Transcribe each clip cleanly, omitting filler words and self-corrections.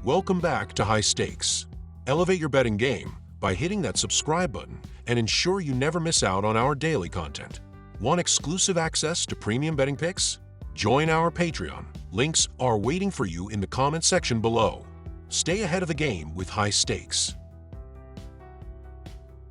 Welcome back to High Stakes. Elevate your betting game by hitting that subscribe button and ensure you never miss out on our daily content. Want exclusive access to premium betting picks? Join our Patreon. Links are waiting for you in the comment section below. Stay ahead of the game with High Stakes.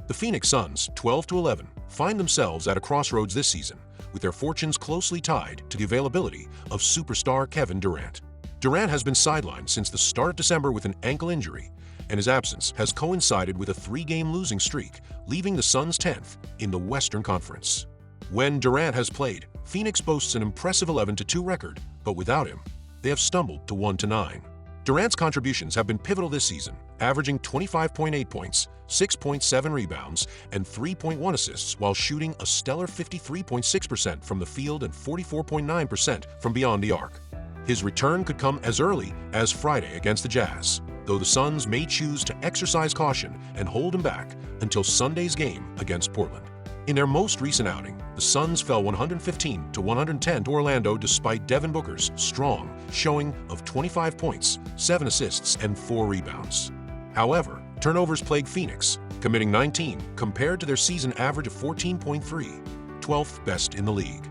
The Phoenix Suns, 12-11, find themselves at a crossroads this season, with their fortunes closely tied to the availability of superstar Kevin Durant. Durant has been sidelined since the start of December with an ankle injury, and his absence has coincided with a 3-game losing streak, leaving the Suns 10th in the Western Conference. When Durant has played, Phoenix boasts an impressive 11-2 record, but without him, they have stumbled to 1-9. Durant's contributions have been pivotal this season, averaging 25.8 points, 6.7 rebounds, and 3.1 assists while shooting a stellar 53.6% from the field and 44.9% from beyond the arc. His return could come as early as Friday against the Jazz, though the Suns may choose to exercise caution and hold him back until Sunday's game against Portland. In their most recent outing, the Suns fell 115-110 to Orlando despite Devin Booker's strong showing of 25 points, 7 assists, and 4 rebounds. However, turnovers plague Phoenix, committing 19 compared to their season average of 14.3, 12th best in the league.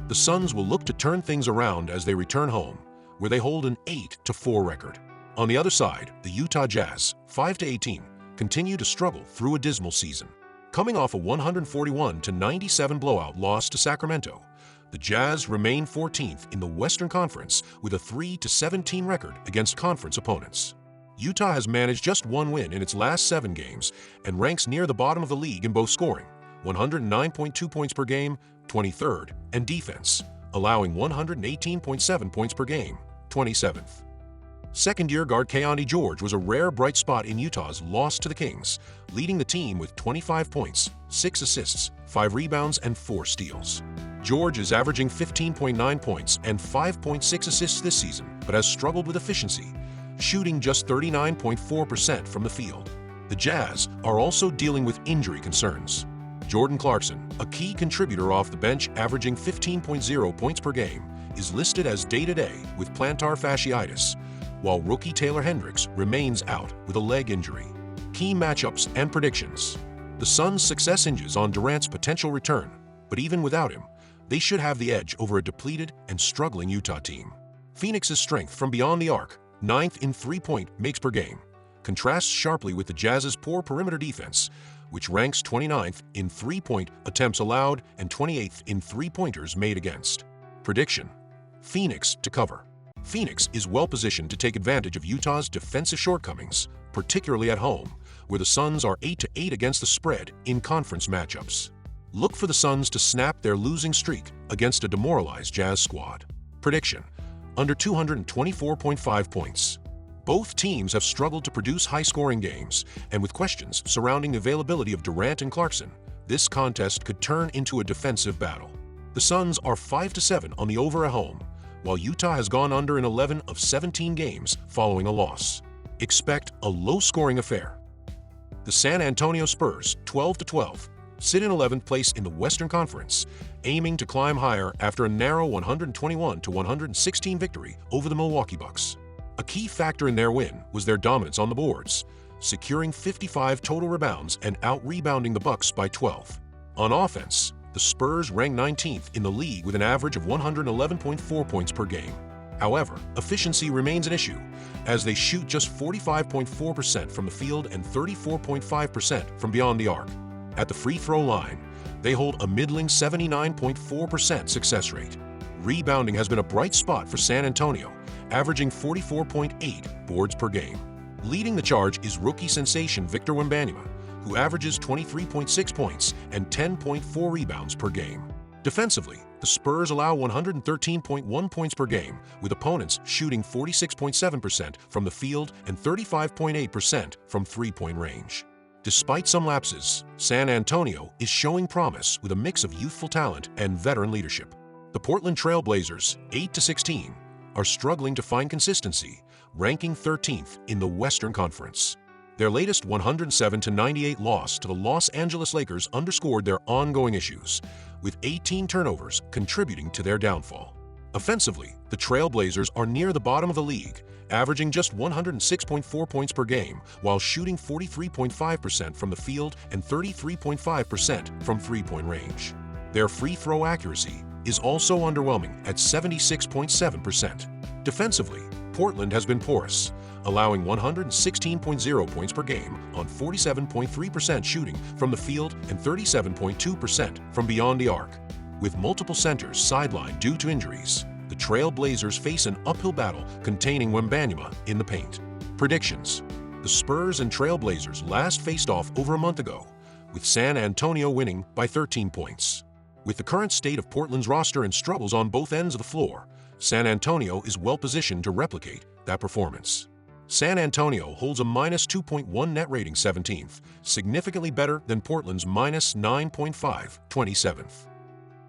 The Suns will look to turn things around as they return home, where they hold an 8-4 record. On the other side, the Utah Jazz, 5-18, continue to struggle through a dismal season. Coming off a 141-97 blowout loss to Sacramento, the Jazz remain 14th in the Western Conference with a 3-17 record against conference opponents. Utah has managed just one win in its last 7 games and ranks near the bottom of the league in both scoring, 109.2 points per game, 23rd, and defense, allowing 118.7 points per game, 27th. Second-year guard Keyonte George was a rare bright spot in Utah's loss to the Kings, leading the team with 25 points, 6 assists, 5 rebounds, and 4 steals. George is averaging 15.9 points and 5.6 assists this season, but has struggled with efficiency, shooting just 39.4% from the field. The Jazz are also dealing with injury concerns. Jordan Clarkson, a key contributor off the bench averaging 15.0 points per game, is listed as day-to-day with plantar fasciitis, while rookie Taylor Hendricks remains out with a leg injury. Key matchups and predictions. The Suns' success hinges on Durant's potential return, but even without him, they should have the edge over a depleted and struggling Utah team. Phoenix's strength from beyond the arc, 9th in 3-point makes per game, contrasts sharply with the Jazz's poor perimeter defense, which ranks 29th in 3-point attempts allowed and 28th in 3-pointers made against. Prediction: Phoenix to cover. Phoenix is well-positioned to take advantage of Utah's defensive shortcomings, particularly at home, where the Suns are 8-8 against the spread in conference matchups. Look for the Suns to snap their losing streak against a demoralized Jazz squad. Prediction: under 224.5 points. Both teams have struggled to produce high-scoring games, and with questions surrounding the availability of Durant and Clarkson, this contest could turn into a defensive battle. The Suns are 5-7 on the over at home, while Utah has gone under in 11 of 17 games following a loss. Expect a low-scoring affair. The San Antonio Spurs, 12-12, sit in 11th place in the Western Conference, aiming to climb higher after a narrow 121-116 victory over the Milwaukee Bucks. A key factor in their win was their dominance on the boards, securing 55 total rebounds and out-rebounding the Bucks by 12. On offense, the Spurs rank 19th in the league with an average of 111.4 points per game. However, efficiency remains an issue, as they shoot just 45.4% from the field and 34.5% from beyond the arc. At the free throw line, they hold a middling 79.4% success rate. Rebounding has been a bright spot for San Antonio, averaging 44.8 boards per game. Leading the charge is rookie sensation Victor Wembanyama, who averages 23.6 points and 10.4 rebounds per game. Defensively, the Spurs allow 113.1 points per game, with opponents shooting 46.7% from the field and 35.8% from three-point range. Despite some lapses, San Antonio is showing promise with a mix of youthful talent and veteran leadership. The Portland Trail Blazers, 8-16, are struggling to find consistency, ranking 13th in the Western Conference. Their latest 107-98 loss to the Los Angeles Lakers underscored their ongoing issues, with 18 turnovers contributing to their downfall. Offensively, the Trail Blazers are near the bottom of the league, averaging just 106.4 points per game while shooting 43.5% from the field and 33.5% from three-point range. Their free throw accuracy is also underwhelming at 76.7%. Defensively, Portland has been porous, allowing 116.0 points per game on 47.3% shooting from the field and 37.2% from beyond the arc. With multiple centers sidelined due to injuries, the Trail Blazers face an uphill battle containing Wembanyama in the paint. Predictions: the Spurs and Trail Blazers last faced off over a month ago, with San Antonio winning by 13 points. With the current state of Portland's roster and struggles on both ends of the floor, San Antonio is well positioned to replicate that performance. San Antonio holds a minus 2.1 net rating 17th, significantly better than Portland's minus 9.5 27th.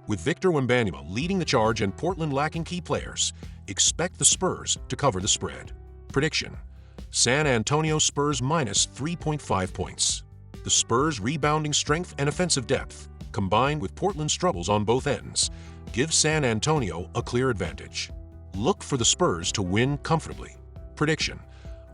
With Victor Wembanyama leading the charge and Portland lacking key players, expect the Spurs to cover the spread. Prediction: San Antonio Spurs minus 3.5 points. The Spurs' rebounding strength and offensive depth, combined with Portland's struggles on both ends, give San Antonio a clear advantage. Look for the Spurs to win comfortably. Prediction: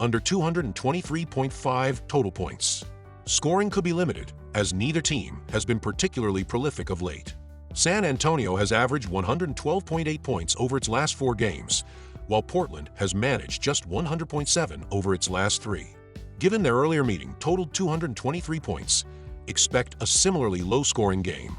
under 223.5 total points. Scoring could be limited, as neither team has been particularly prolific of late. San Antonio has averaged 112.8 points over its last 4 games, while Portland has managed just 100.7 over its last 3. Given their earlier meeting totaled 223 points, expect a similarly low-scoring game.